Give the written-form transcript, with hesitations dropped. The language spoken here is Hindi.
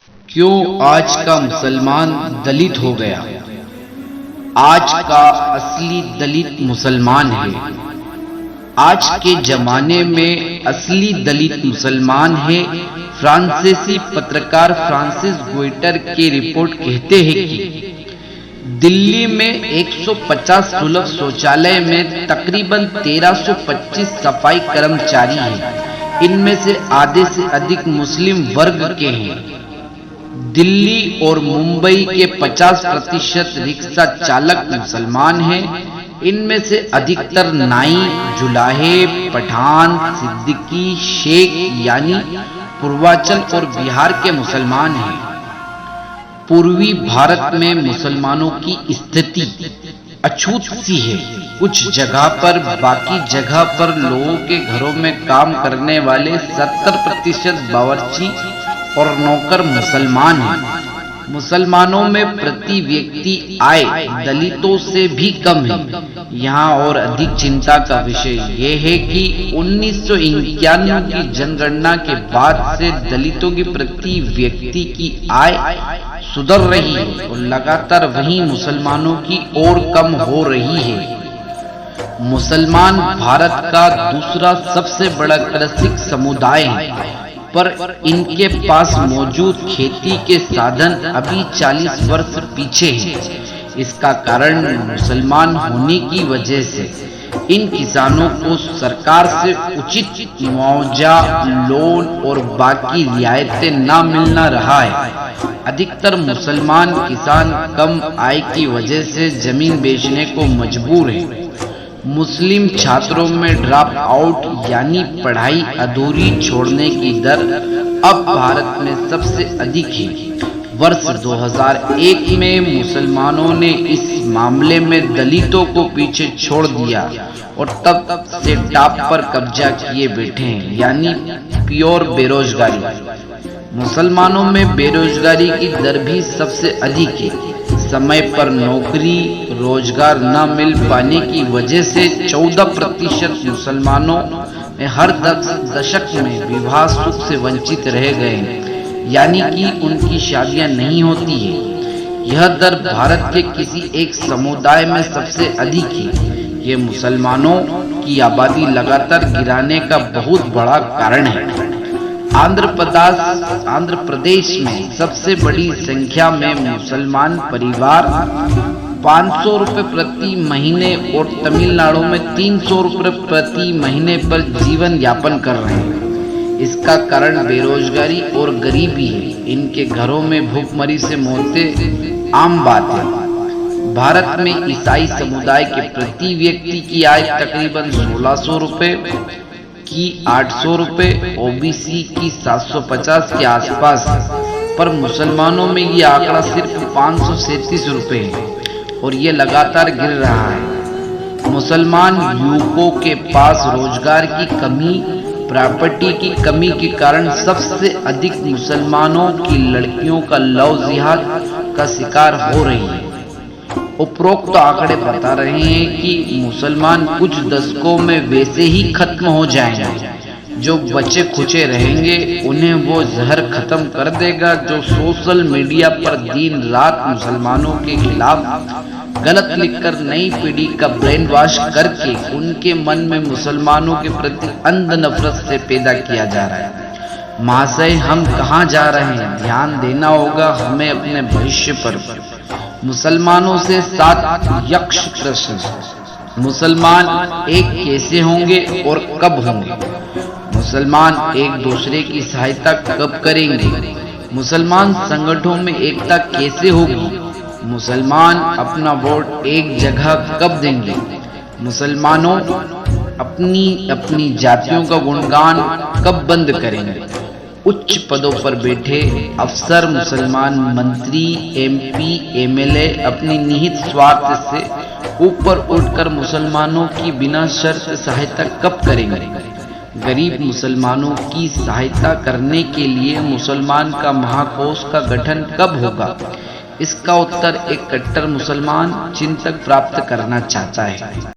क्यों आज का मुसलमान दलित हो गया? आज का असली दलित मुसलमान है। आज के जमाने में असली दलित मुसलमान है। फ्रांसीसी पत्रकार फ्रांसिस गोइटर की रिपोर्ट कहते हैं कि दिल्ली में 150 सुलभ शौचालय में तकरीबन 1325 सफाई कर्मचारी हैं। इनमें से आधे से अधिक मुस्लिम वर्ग के हैं। दिल्ली और मुंबई के 50% रिक्शा चालक मुसलमान हैं। इनमें से अधिकतर नाई, जुलाहे, पठान, सिद्दीकी, शेख यानी पूर्वांचल और बिहार के मुसलमान हैं। पूर्वी भारत में मुसलमानों की स्थिति अछूत सी है। कुछ जगह पर, बाकी जगह पर लोगों के घरों में काम करने वाले 70% बावर्ची और नौकर मुसलमान हैं। मुसलमानों में प्रति व्यक्ति आय दलितों से भी कम है। यहाँ और अधिक चिंता का विषय यह है कि 1991 की जनगणना के बाद से दलितों की प्रति व्यक्ति की आय सुधर रही है और लगातार वहीं मुसलमानों की ओर कम हो रही है। मुसलमान भारत का दूसरा सबसे बड़ा कृषि समुदाय है, पर इनके पास मौजूद खेती के साधन अभी 40 वर्ष पीछे हैं। इसका कारण मुसलमान होने की वजह से इन किसानों को सरकार से उचित मुआवजा, लोन और बाकी रियायतें न मिलना रहा है। अधिकतर मुसलमान किसान कम आय की वजह से जमीन बेचने को मजबूर हैं। मुस्लिम छात्रों में ड्रॉप आउट यानी पढ़ाई अधूरी छोड़ने की दर अब भारत में सबसे अधिक है। वर्ष 2001 में मुसलमानों ने इस मामले में दलितों को पीछे छोड़ दिया और तब से टॉप पर कब्जा किए बैठे हैं, यानी प्योर बेरोजगारी। मुसलमानों में बेरोजगारी की दर भी सबसे अधिक है। समय पर नौकरी, रोजगार न मिल पाने की वजह से 14% मुसलमानों में हर दशक में विवाह सुख से वंचित रह गए, यानी कि उनकी शादियां नहीं होती है। यह दर भारत के किसी एक समुदाय में सबसे अधिक है। ये मुसलमानों की आबादी लगातार गिराने का बहुत बड़ा कारण है। आंध्र प्रदेश में सबसे बड़ी संख्या में मुसलमान परिवार 500 रुपए प्रति महीने और तमिलनाडु में 300 रुपए प्रति महीने पर जीवन यापन कर रहे हैं। इसका कारण बेरोजगारी और गरीबी है। इनके घरों में भूखमरी से मौतें आम बात है। भारत में ईसाई समुदाय के प्रति व्यक्ति की आय तकरीबन 1600 रुपए की 800 रुपए, ओबीसी की 750 के आसपास, पर मुसलमानों में ये आंकड़ा सिर्फ 537 रुपए है और ये लगातार गिर रहा है। मुसलमान युवकों के पास रोजगार की कमी, प्रॉपर्टी की कमी के कारण सबसे अधिक मुसलमानों की लड़कियों का लव जिहाद का शिकार हो रही है। उपरोक्त आंकड़े बता रहे हैं कि मुसलमान कुछ दशकों में वैसे ही खत्म हो जाएंगे। जो बचे खुचे रहेंगे उन्हें वो जहर खत्म कर देगा, जो सोशल मीडिया पर दिन रात मुसलमानों के खिलाफ गलत लिखकर नई पीढ़ी का ब्रेन वॉश करके उनके मन में मुसलमानों के प्रति अंध नफरत से पैदा किया जा रहा है। महाशय, हम कहाँ जा रहे हैं? ध्यान देना होगा हमें अपने भविष्य पर। मुसलमानों से 7 यक्ष प्रश्न। मुसलमान एक कैसे होंगे और कब होंगे? मुसलमान एक दूसरे की सहायता कब करेंगे? मुसलमान संगठनों में एकता कैसे होगी? मुसलमान अपना वोट एक जगह कब देंगे? मुसलमानों अपनी अपनी जातियों का गुणगान कब बंद करेंगे? उच्च पदों पर बैठे अफसर, मुसलमान मंत्री, एमपी, एमएलए अपनी निहित स्वार्थ से ऊपर उठकर मुसलमानों की बिना शर्त सहायता कब करेंगे? गरीब मुसलमानों की सहायता करने के लिए मुसलमान का महाकोष का गठन कब होगा? इसका उत्तर एक कट्टर मुसलमान चिंतक प्राप्त करना चाहता है।